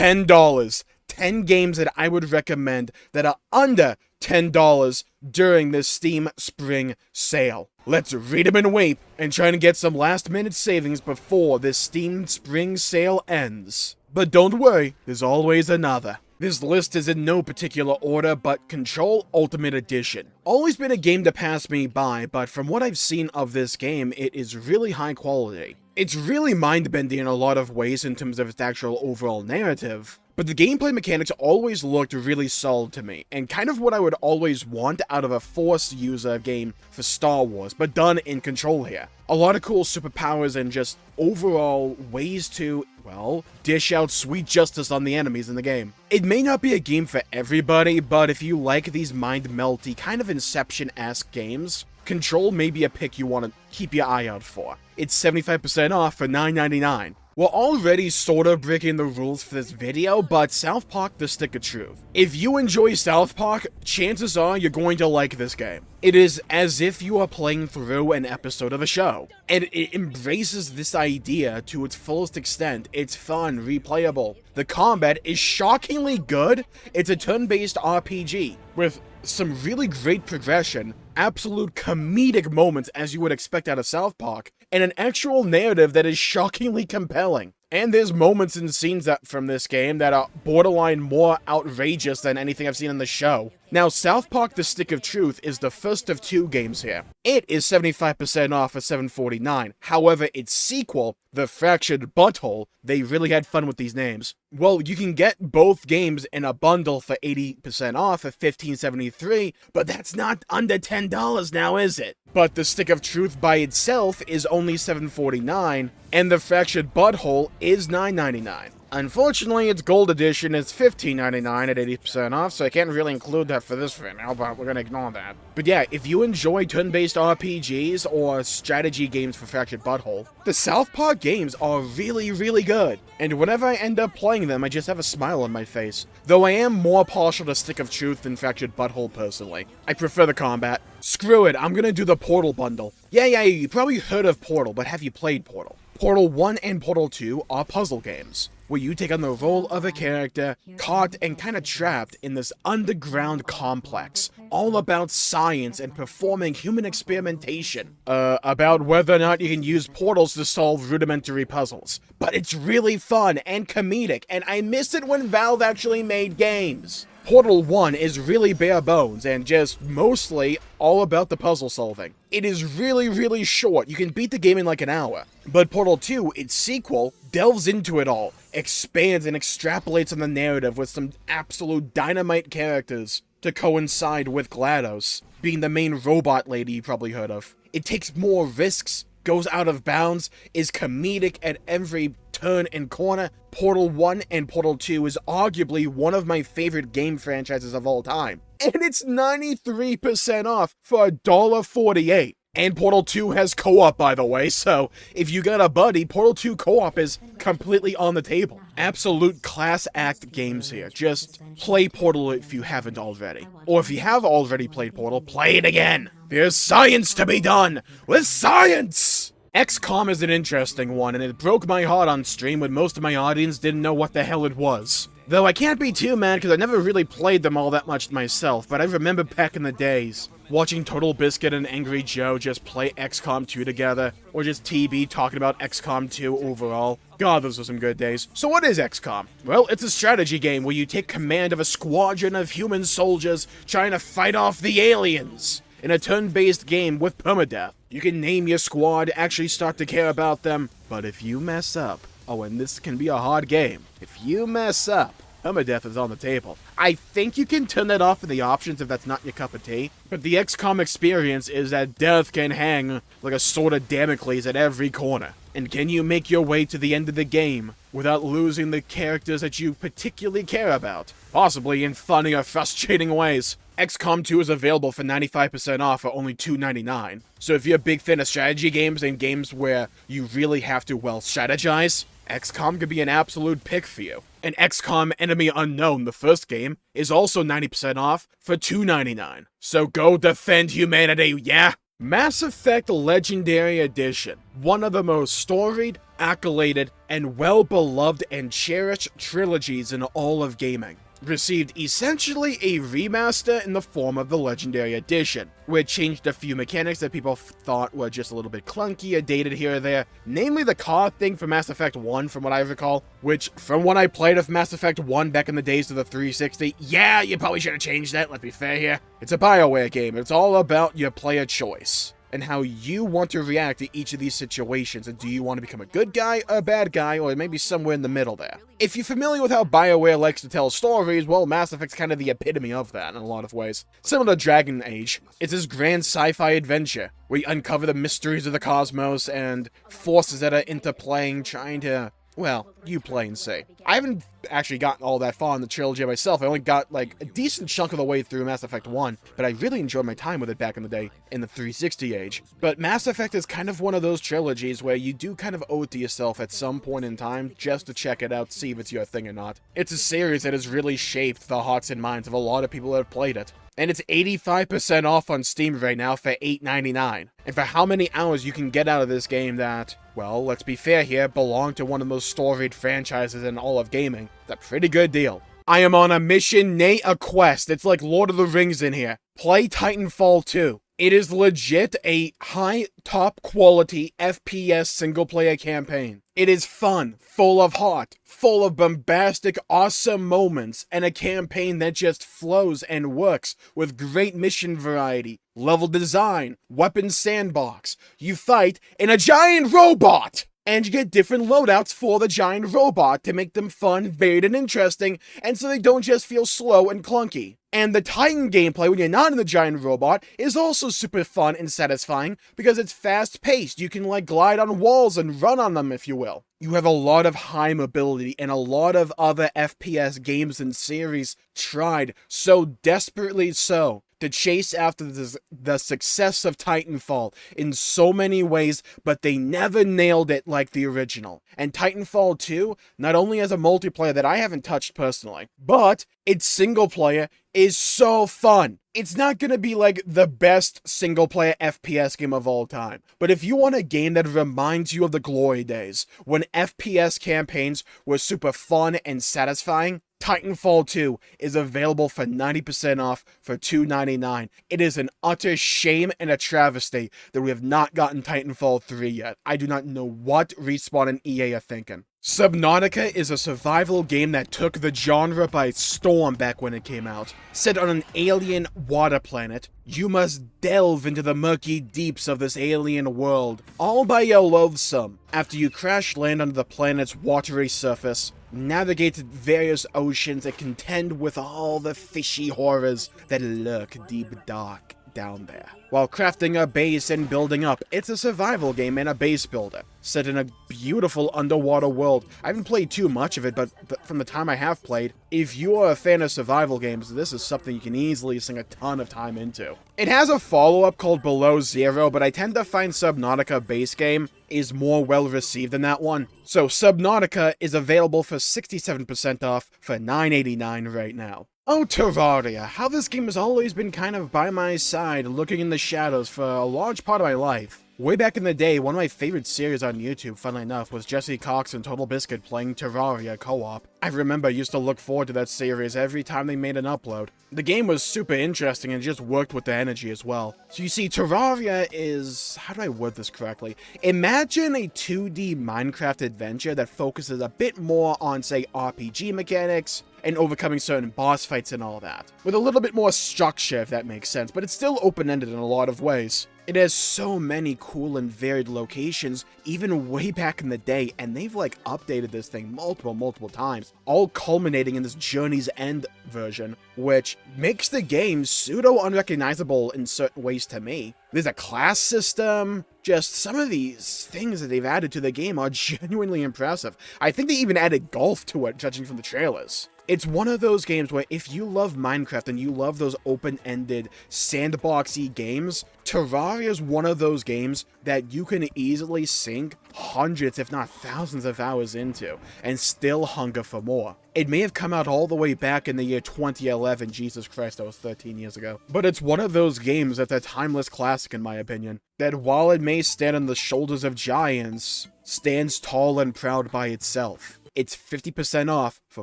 $10. 10 games that I would recommend that are under $10 during this Steam Spring Sale. Let's read them and weep and try to get some last-minute savings before this Steam Spring Sale ends. But don't worry, there's always another. This list is in no particular order, but Control Ultimate Edition. Always been a game to pass me by, but from what I've seen of this game, it is really high quality. It's really mind-bending in a lot of ways in terms of its actual overall narrative, but the gameplay mechanics always looked really solid to me, and kind of what I would always want out of a Force user game for Star Wars, but done in Control here. A lot of cool superpowers and just overall ways to, well, dish out sweet justice on the enemies in the game. It may not be a game for everybody, but if you like these mind-melty, kind of Inception-esque games, Control may be a pick you want to keep your eye out for. It's 75% off for $9.99. We're already sort of breaking the rules for this video, but South Park: The Stick of Truth. If you enjoy South Park, chances are you're going to like this game. It is as if you are playing through an episode of a show, and it embraces this idea to its fullest extent. It's fun, replayable. The combat is shockingly good. It's a turn-based RPG with some really great progression, absolute comedic moments as you would expect out of South Park, and an actual narrative that is shockingly compelling. And there's moments and scenes from this game that are borderline more outrageous than anything I've seen in the show. Now, South Park: The Stick of Truth is the first of 2 games here. It is 75% off for $7.49. However, its sequel, The Fractured Butthole, they really had fun with these names. Well, you can get both games in a bundle for 80% off at $15.73, but that's not under $10 now, is it? But The Stick of Truth by itself is only $7.49, and The Fractured Butthole is $9.99. Unfortunately, its gold edition is $15.99 at 80% off, so I can't really include that for this video, but we're gonna ignore that. But yeah, if you enjoy turn-based RPGs or strategy games for Fractured Butthole, the South Park games are really, really good. And whenever I end up playing them, I just have a smile on my face. Though I am more partial to Stick of Truth than Fractured Butthole personally. I prefer the combat. Screw it, I'm gonna do the Portal bundle. Yeah, you probably heard of Portal, but have you played Portal? Portal 1 and Portal 2 are puzzle games, where you take on the role of a character caught and kind of trapped in this underground complex, all about science and performing human experimentation, about whether or not you can use portals to solve rudimentary puzzles. But it's really fun and comedic, and I miss it when Valve actually made games. Portal 1 is really bare bones and just mostly all about the puzzle solving. It is really, really short. You can beat the game in like an hour. But Portal 2, its sequel, delves into it all, expands and extrapolates on the narrative with some absolute dynamite characters to coincide with GLaDOS, being the main robot lady you probably heard of. It takes more risks, goes out of bounds, is comedic at every turn and corner. Portal 1 and Portal 2 is arguably one of my favorite game franchises of all time. And it's 93% off for $1.48. And Portal 2 has co-op, by the way, so if you got a buddy, Portal 2 co-op is completely on the table. Absolute class act games here. Just play Portal if you haven't already. Or if you have already played Portal, play it again! There's science to be done! With science! XCOM is an interesting one, and it broke my heart on stream when most of my audience didn't know what the hell it was. Though I can't be too mad because I never really played them all that much myself, but I remember back in the days, watching Total Biscuit and Angry Joe just play XCOM 2 together, or just TB talking about XCOM 2 overall. God, those were some good days. So what is XCOM? Well, it's a strategy game where you take command of a squadron of human soldiers trying to fight off the aliens. In a turn-based game with permadeath. You can name your squad, actually start to care about them, but if you mess up, oh, and this can be a hard game, if you mess up, permadeath is on the table. I think you can turn that off in the options if that's not your cup of tea, but the XCOM experience is that death can hang like a sword of Damocles at every corner. And can you make your way to the end of the game without losing the characters that you particularly care about? Possibly in funny or frustrating ways. XCOM 2 is available for 95% off for only $2.99. So if you're a big fan of strategy games and games where you really have to, well, strategize, XCOM could be an absolute pick for you. And XCOM Enemy Unknown, the first game, is also 90% off for $2.99. So go defend humanity, yeah? Mass Effect Legendary Edition. One of the most storied, accoladed, and well-beloved and cherished trilogies in all of gaming, received essentially a remaster in the form of the Legendary Edition, which changed a few mechanics that people thought were just a little bit clunky or dated here or there, namely the car thing from Mass Effect 1 from what I recall, which from when I played of Mass Effect 1 back in the days of the 360, yeah, you probably should have changed that, let's be fair here. It's a BioWare game, it's all about your player choice and how you want to react to each of these situations, and do you want to become a good guy, a bad guy, or maybe somewhere in the middle there. If you're familiar with how BioWare likes to tell stories, well, Mass Effect's kind of the epitome of that in a lot of ways. Similar to Dragon Age, it's this grand sci-fi adventure, where you uncover the mysteries of the cosmos and forces that are interplaying, trying to, well, you play and see. I haven't actually gotten all that far in the trilogy myself. I only got like a decent chunk of the way through Mass Effect 1, but I really enjoyed my time with it back in the day, in the 360 age. But Mass Effect is kind of one of those trilogies where you do kind of owe it to yourself at some point in time just to check it out, see if it's your thing or not. It's a series that has really shaped the hearts and minds of a lot of people that have played it. And it's 85% off on Steam right now for $8.99. And for how many hours you can get out of this game that, well, let's be fair here, belong to one of the most storied franchises in all of gaming, it's a pretty good deal. I am on a mission, nay a quest. It's like Lord of the Rings in here. Play Titanfall 2. It is legit a high, top quality FPS single player campaign. It is fun, full of heart, full of bombastic, awesome moments, and a campaign that just flows and works with great mission variety, level design, weapon sandbox. You fight in a giant robot! And you get different loadouts for the giant robot to make them fun, varied, and interesting, and so they don't just feel slow and clunky. And the Titan gameplay when you're not in the giant robot is also super fun and satisfying because it's fast-paced. You can like glide on walls and run on them, if you will. You have a lot of high mobility, and a lot of other FPS games and series tried so desperately so to chase after the success of Titanfall in so many ways, but they never nailed it like the original. And Titanfall 2 not only has a multiplayer that I haven't touched personally, but its single player is so fun. It's not gonna be like the best single player FPS game of all time, but if you want a game that reminds you of the glory days, when FPS campaigns were super fun and satisfying, Titanfall 2 is available for 90% off for $2.99. It is an utter shame and a travesty that we have not gotten Titanfall 3 yet. I do not know what Respawn and EA are thinking. Subnautica is a survival game that took the genre by storm back when it came out. Set on an alien water planet, you must delve into the murky deeps of this alien world, all by your loathsome. After you crash land on the planet's watery surface, navigate various oceans and contend with all the fishy horrors that lurk deep dark down there. While crafting a base and building up, it's a survival game and a base builder, set in a beautiful underwater world. I haven't played too much of it, but from the time I have played, if you are a fan of survival games, this is something you can easily sink a ton of time into. It has a follow-up called Below Zero, but I tend to find Subnautica base game is more well received than that one. So Subnautica is available for 67% off for $9.89 right now. Oh, Terraria, how this game has always been kind of by my side, looking in the shadows for a large part of my life. Way back in the day, one of my favorite series on YouTube, funnily enough, was Jesse Cox and Total Biscuit playing Terraria co-op. I remember I used to look forward to that series every time they made an upload. The game was super interesting and just worked with the energy as well. So you see, Terraria is... how do I word this correctly? Imagine a 2D Minecraft adventure that focuses a bit more on, say, RPG mechanics, and overcoming certain boss fights and all that. With a little bit more structure, if that makes sense, but it's still open-ended in a lot of ways. It has so many cool and varied locations, even way back in the day, and they've like updated this thing multiple times, all culminating in this Journey's End version, which makes the game pseudo-unrecognizable in certain ways to me. There's a class system, just some of these things that they've added to the game are genuinely impressive. I think they even added golf to it, judging from the trailers. It's one of those games where if you love Minecraft and you love those open-ended, sandboxy games, Terraria is one of those games that you can easily sink hundreds, if not thousands of hours into, and still hunger for more. It may have come out all the way back in the year 2011, Jesus Christ, that was 13 years ago. But it's one of those games that's a timeless classic in my opinion, that while it may stand on the shoulders of giants, stands tall and proud by itself. It's 50% off for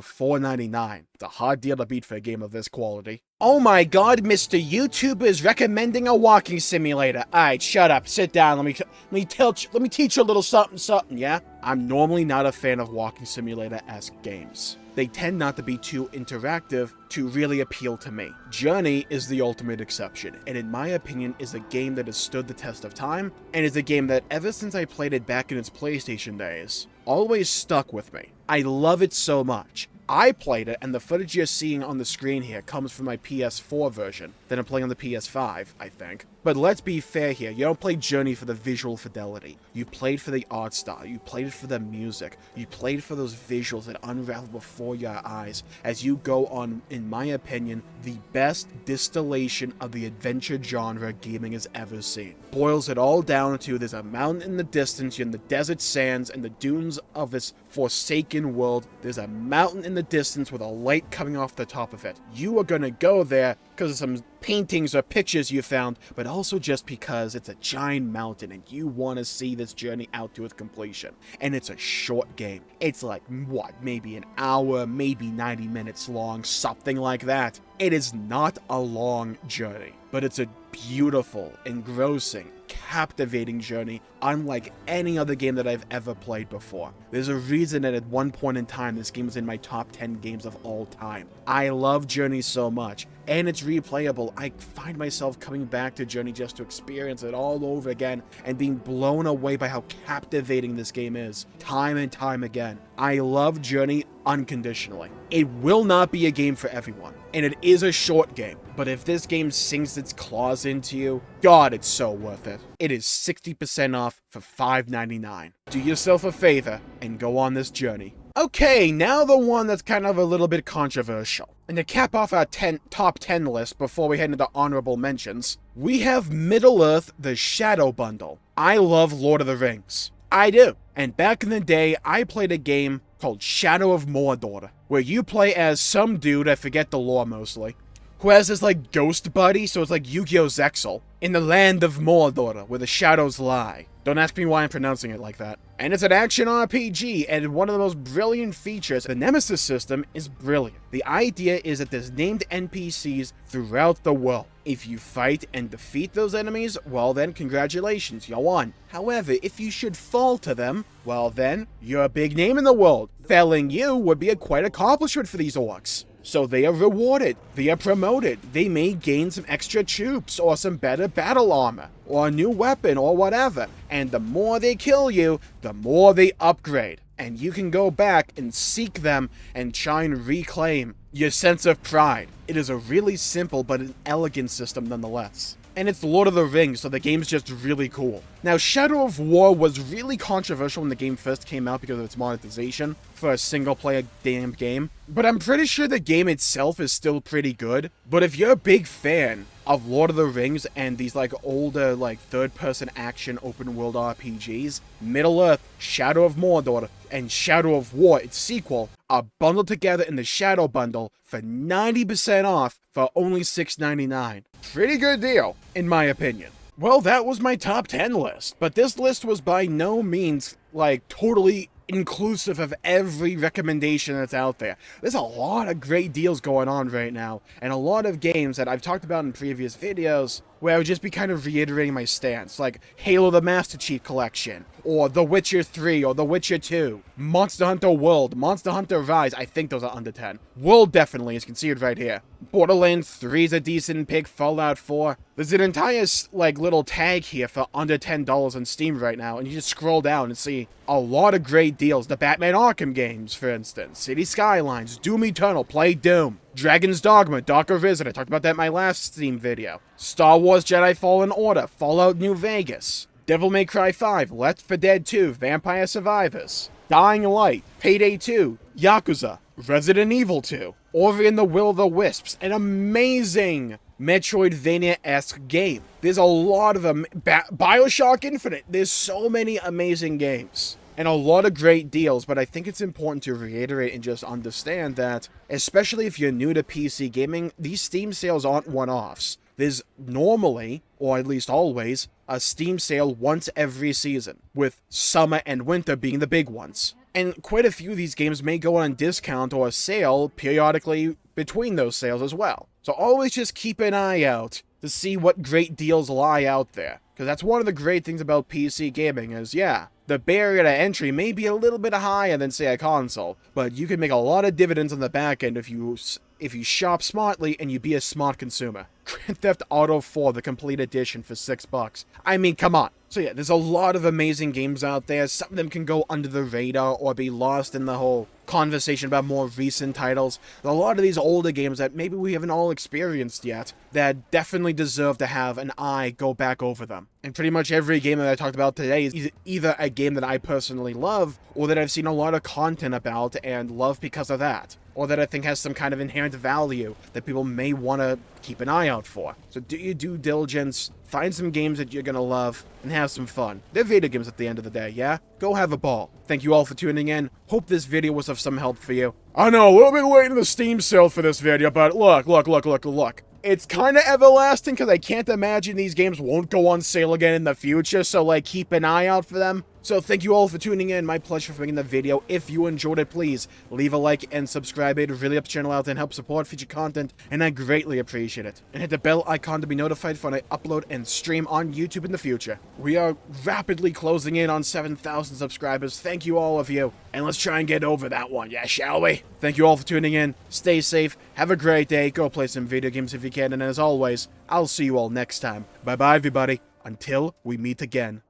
$4.99. It's a hard deal to beat for a game of this quality. Oh my god, Mr. YouTuber is recommending a walking simulator. Alright, shut up, sit down, let me teach you a little something, yeah? I'm normally not a fan of walking simulator-esque games. They tend not to be too interactive to really appeal to me. Journey is the ultimate exception, and in my opinion is a game that has stood the test of time, and is a game that ever since I played it back in its PlayStation days, always stuck with me. I love it so much. I played it, and the footage you're seeing on the screen here comes from my PS4 version that I'm playing on the PS5, I think. But let's be fair here, you don't play Journey for the visual fidelity. You played for the art style, you played it for the music, you played for those visuals that unravel before your eyes as you go on, in my opinion, the best distillation of the adventure genre gaming has ever seen. Boils it all down to there's a mountain in the distance, you're in the desert sands and the dunes of this forsaken world. There's a mountain in the distance with a light coming off the top of it. You are gonna go there because of some paintings or pictures you found, but also just because it's a giant mountain and you want to see this journey out to its completion. And it's a short game. It's like, what, maybe an hour, maybe 90 minutes long, something like that. It is not a long journey, but it's a beautiful, engrossing, captivating journey unlike any other game that I've ever played before. There's a reason that at one point in time this game was in my top 10 games of all time. I love Journey so much, and it's replayable. I find myself coming back to Journey just to experience it all over again and being blown away by how captivating this game is, time and time again. I love Journey unconditionally. It will not be a game for everyone, and it is a short game, but if this game sinks its claws into you, God, it's so worth it. It is 60% off for $5.99. Do yourself a favor and go on this journey. Okay, now the one that's kind of a little bit controversial. And to cap off our top 10 list before we head into honorable mentions, we have Middle-earth: The Shadow Bundle. I love Lord of the Rings. I do. And back in the day, I played a game called Shadow of Mordor, where you play as some dude, I forget the lore mostly, who has this like ghost buddy, so it's like Yu-Gi-Oh! Zexal, in the land of Mordor, where the shadows lie. Don't ask me why I'm pronouncing it like that. And it's an action RPG, and one of the most brilliant features, the Nemesis system, is brilliant. The idea is that there's named NPCs throughout the world. If you fight and defeat those enemies, well then, congratulations, you won. However, if you should fall to them, well then, you're a big name in the world. Felling you would be a quite accomplishment for these orcs. So they are rewarded, they are promoted, they may gain some extra troops, or some better battle armor, or a new weapon, or whatever. And the more they kill you, the more they upgrade. And you can go back and seek them and try and reclaim your sense of pride. It is a really simple but an elegant system nonetheless. And it's Lord of the Rings, so the game's just really cool. Now, Shadow of War was really controversial when the game first came out because of its monetization for a single-player damn game, but I'm pretty sure the game itself is still pretty good. But if you're a big fan of Lord of the Rings and these like older like third-person action open-world RPGs, Middle-earth, Shadow of Mordor, and Shadow of War, its sequel, are bundled together in the Shadow Bundle for 90% off for only $6.99. Pretty good deal, in my opinion. Well, that was my top 10 list, but this list was by no means, like, totally inclusive of every recommendation that's out there. There's a lot of great deals going on right now, and a lot of games that I've talked about in previous videos where I would just be kind of reiterating my stance, like Halo the Master Chief Collection, or The Witcher 3, or The Witcher 2, Monster Hunter World, Monster Hunter Rise, I think those are under 10. World definitely is considered right here. Borderlands 3 is a decent pick, Fallout 4. There's an entire, like, little tag here for under $10 on Steam right now, and you just scroll down and see a lot of great deals. The Batman Arkham games, for instance, City Skylines, Doom Eternal, play Doom, Dragon's Dogma, Darker Visit, I talked about that in my last Steam video, Star Wars Jedi Fallen Order, Fallout New Vegas, Devil May Cry 5, Left 4 Dead 2, Vampire Survivors, Dying Light, Payday 2, Yakuza, Resident Evil 2, Ori and the Will of the Wisps, an amazing Metroidvania-esque game. There's a lot of them. BioShock Infinite, there's so many amazing games. And a lot of great deals, but I think it's important to reiterate and just understand that, especially if you're new to PC gaming, these Steam sales aren't one-offs. there's normally, or at least always, a Steam sale once every season, with summer and winter being the big ones. And quite a few of these games may go on discount or sale periodically between those sales as well. So always just keep an eye out to see what great deals lie out there. Because that's one of the great things about PC gaming is, yeah, the barrier to entry may be a little bit higher than, say, a console, but you can make a lot of dividends on the back end if you shop smartly and you be a smart consumer. Grand Theft Auto 4, the complete edition for $6. I mean, come on. So yeah, there's a lot of amazing games out there. Some of them can go under the radar or be lost in the whole conversation about more recent titles. A lot of these older games that maybe we haven't all experienced yet that definitely deserve to have an eye go back over them. And pretty much every game that I talked about today is either a game that I personally love or that I've seen a lot of content about and love because of that. Or that I think has some kind of inherent value that people may want to keep an eye out for. So do your due diligence, find some games that you're going to love, and have some fun. They're video games at the end of the day, yeah? Go have a ball. Thank you all for tuning in. Hope this video was of some help for you. I know, a little bit late in the Steam sale for this video, but look. It's kind of everlasting because I can't imagine these games won't go on sale again in the future, so like keep an eye out for them. So thank you all for tuning in. My pleasure for making the video. If you enjoyed it, please leave a like and subscribe. It really helps the channel out and help support future content, and I greatly appreciate it. And hit the bell icon to be notified for when I upload and stream on YouTube in the future. We are rapidly closing in on 7,000 subscribers. Thank you all of you, and let's try and get over that one, yeah, shall we? Thank you all for tuning in. Stay safe. Have a great day. Go play some video games if you can, and as always, I'll see you all next time. Bye-bye, everybody. Until we meet again.